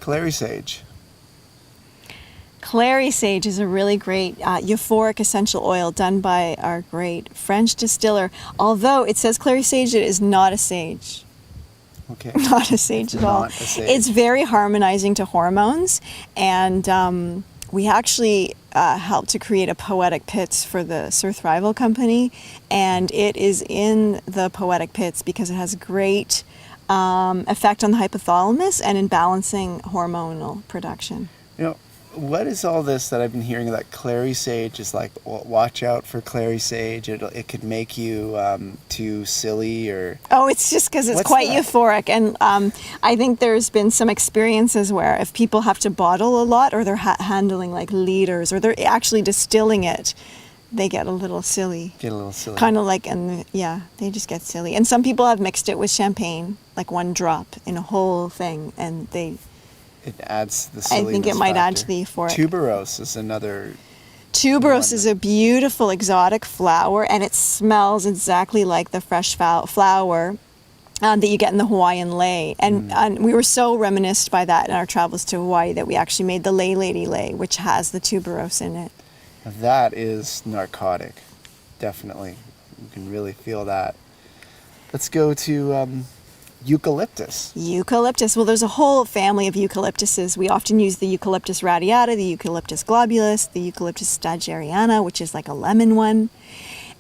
Clary Sage. Clary Sage is a really great euphoric essential oil done by our great French distiller. Although it says Clary Sage, it is not a sage. Okay. Not a sage at all. Not a sage. It's very harmonizing to hormones, and we actually helped to create a poetic pits for the Sir Thrival Company, and it is in the poetic pits because it has great effect on the hypothalamus and in balancing hormonal production. You know, what is all this that I've been hearing that Clary Sage is like, watch out for Clary Sage, it could make you too silly or... Oh, it's just because it's What's quite that? euphoric. And I think there's been some experiences where if people have to bottle a lot or they're handling like liters or they're actually distilling it, they get a little silly. Get a little silly. Kind of like, they just get silly. And some people have mixed it with champagne, like one drop in a whole thing, and It adds the silliness I think it might add factor. to the euphoric. Tuberose is another... Tuberose is a beautiful exotic flower, and it smells exactly like the fresh flower that you get in the Hawaiian lei. And we were so reminisced by that in our travels to Hawaii that we actually made the Lei Lady Lei, which has the tuberose in it. That is narcotic, definitely. You can really feel that. Let's go to eucalyptus. Eucalyptus. Well, there's a whole family of eucalyptuses. We often use the Eucalyptus radiata, the Eucalyptus globulus, the Eucalyptus stageriana, which is like a lemon one.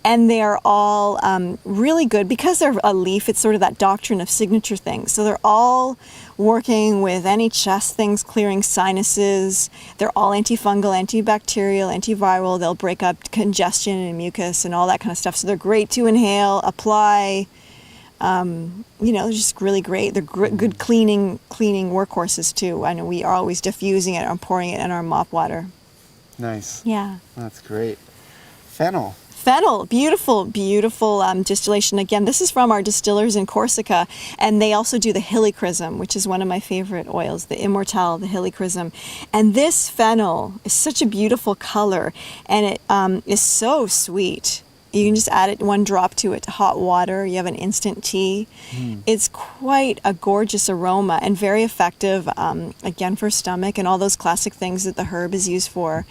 And they're all really good because they're a leaf. It's sort of that doctrine of signature things. So they're all working with any chest things, clearing sinuses. They're all antifungal, antibacterial, antiviral. They'll break up congestion and mucus and all that kind of stuff. So they're great to inhale, apply. They're just really great. They're good cleaning workhorses too. I know we are always diffusing it and pouring it in our mop water. Nice. Yeah. That's great. Fennel. Fennel, beautiful, beautiful distillation. Again, this is from our distillers in Corsica, and they also do the helichrysum, which is one of my favorite oils, the Immortelle, the helichrysum. And this fennel is such a beautiful color, and it is so sweet. You can just add it, one drop to it, to hot water. You have an instant tea. It's quite a gorgeous aroma and very effective, again, for stomach and all those classic things that the herb is used for.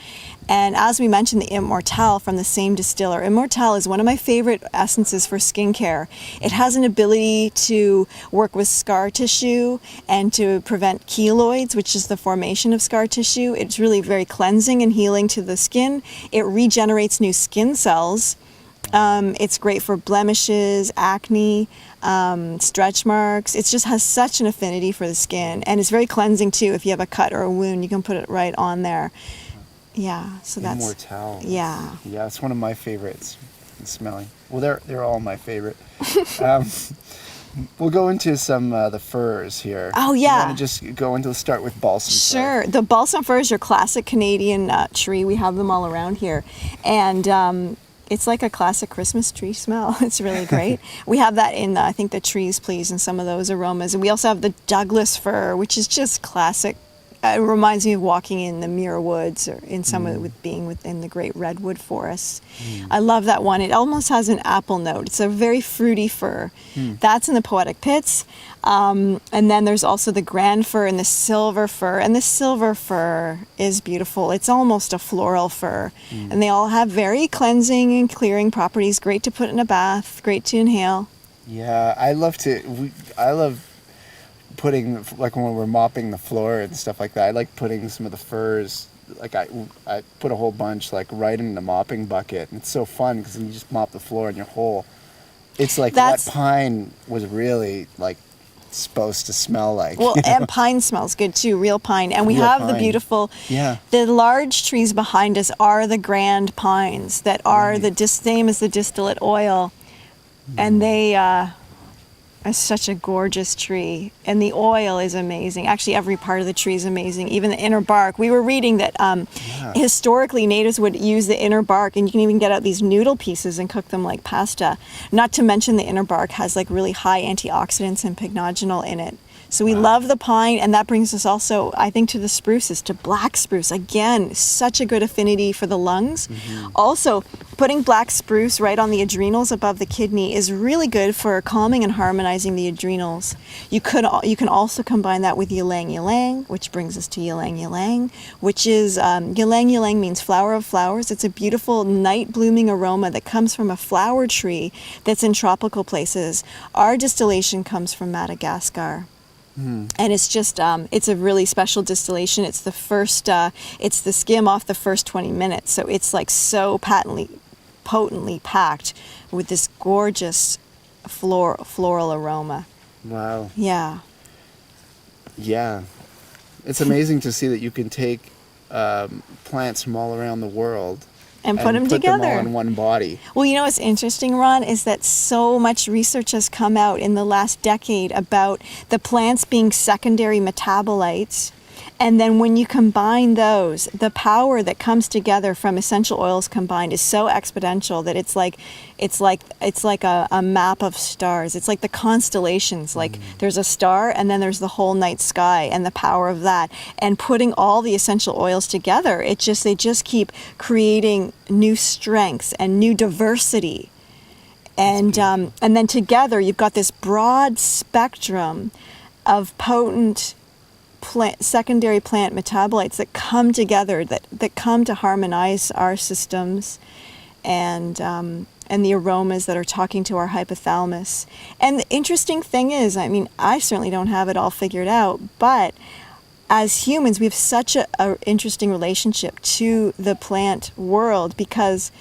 And as we mentioned, the Immortelle from the same distiller. Immortelle is one of my favorite essences for skincare. It has an ability to work with scar tissue and to prevent keloids, which is the formation of scar tissue. It's really very cleansing and healing to the skin. It regenerates new skin cells. It's great for blemishes, acne, stretch marks. It just has such an affinity for the skin, and it's very cleansing too. If you have a cut or a wound, you can put it right on there. Yeah, so that's Immortelle. Yeah. Yeah, it's one of my favorites. Smelling. Well, they're all my favorite. We'll go into some the firs here. Oh yeah. You want to just start with balsam fir? Sure. The balsam fir is your classic Canadian tree. We have them all around here, and it's like a classic Christmas tree smell. It's really great. We have that in, I think, the Trees Please and some of those aromas. And we also have the Douglas fir, which is just classic. It reminds me of walking in the Muir Woods or in some of it, being within the great redwood forests. I love that one. It almost has an apple note. It's a very fruity fir. That's in the Poetic Pits. And then there's also the grand fir and the silver fir. And the silver fir is beautiful. It's almost a floral fir. And they all have very cleansing and clearing properties. Great to put in a bath. Great to inhale. Yeah, I love putting, like when we're mopping the floor and stuff like that, I like putting some of the firs, like I put a whole bunch like right in the mopping bucket, and it's so fun because you just mop the floor and your whole, it's like what pine was really like supposed to smell like. Well, and pine smells good too, real pine. And we have the beautiful, the large trees behind us are the grand pines that are the same as the distillate oil. And they are such a gorgeous tree. And the oil is amazing. Actually, every part of the tree is amazing, even the inner bark. We were reading that historically natives would use the inner bark, and you can even get out these noodle pieces and cook them like pasta. Not to mention the inner bark has like really high antioxidants and pycnogenol in it. So we love the pine, and that brings us also, I think, to the spruces, to black spruce. Again, such a good affinity for the lungs. Also, putting black spruce right on the adrenals above the kidney is really good for calming and harmonizing the adrenals. You can also combine that with Ylang Ylang, which brings us to Ylang Ylang, which is Ylang Ylang means flower of flowers. It's a beautiful night blooming aroma that comes from a flower tree that's in tropical places. Our distillation comes from Madagascar. And it's just, it's a really special distillation. It's the first, it's the skim off the first 20 minutes. So it's like so potently packed with this gorgeous floral aroma. Wow. Yeah. Yeah. It's amazing to see that you can take plants from all around the world And put them together. them all in one body. Well, you know what's interesting, Ron, is that so much research has come out in the last decade about the plants being secondary metabolites. And then when you combine those, the power that comes together from essential oils combined is so exponential that it's like a map of stars. It's like the constellations. Like there's a star, and then there's the whole night sky, and the power of that. And putting all the essential oils together, they just keep creating new strengths and new diversity. And then together, you've got this broad spectrum of potent secondary plant metabolites that come together, that come to harmonize our systems, and the aromas that are talking to our hypothalamus. And the interesting thing is, I mean, I certainly don't have it all figured out, but as humans, we have such a interesting relationship to the plant world because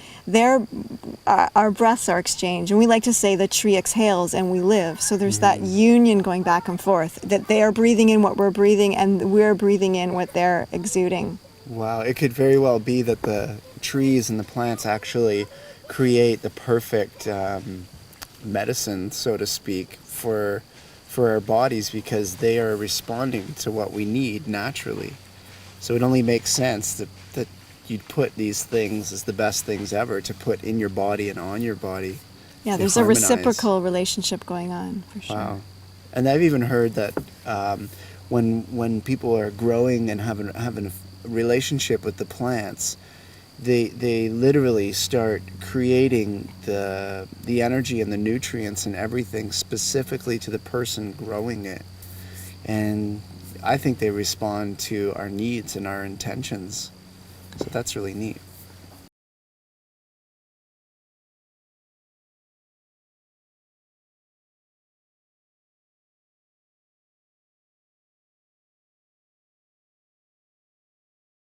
our breaths are exchanged. And we like to say the tree exhales and we live. So there's that union going back and forth, that they are breathing in what we're breathing and we're breathing in what they're exuding. Wow. It could very well be that the trees and the plants actually create the perfect medicine, so to speak, for our bodies, because they are responding to what we need naturally. So it only makes sense that you'd put these things as the best things ever to put in your body and on your body. Yeah, They there's harmonize. a reciprocal relationship going on, for sure. Wow. And I've even heard that when people are growing and having a relationship with the plants, they literally start creating the energy and the nutrients and everything specifically to the person growing it. And I think they respond to our needs and our intentions. So that's really neat.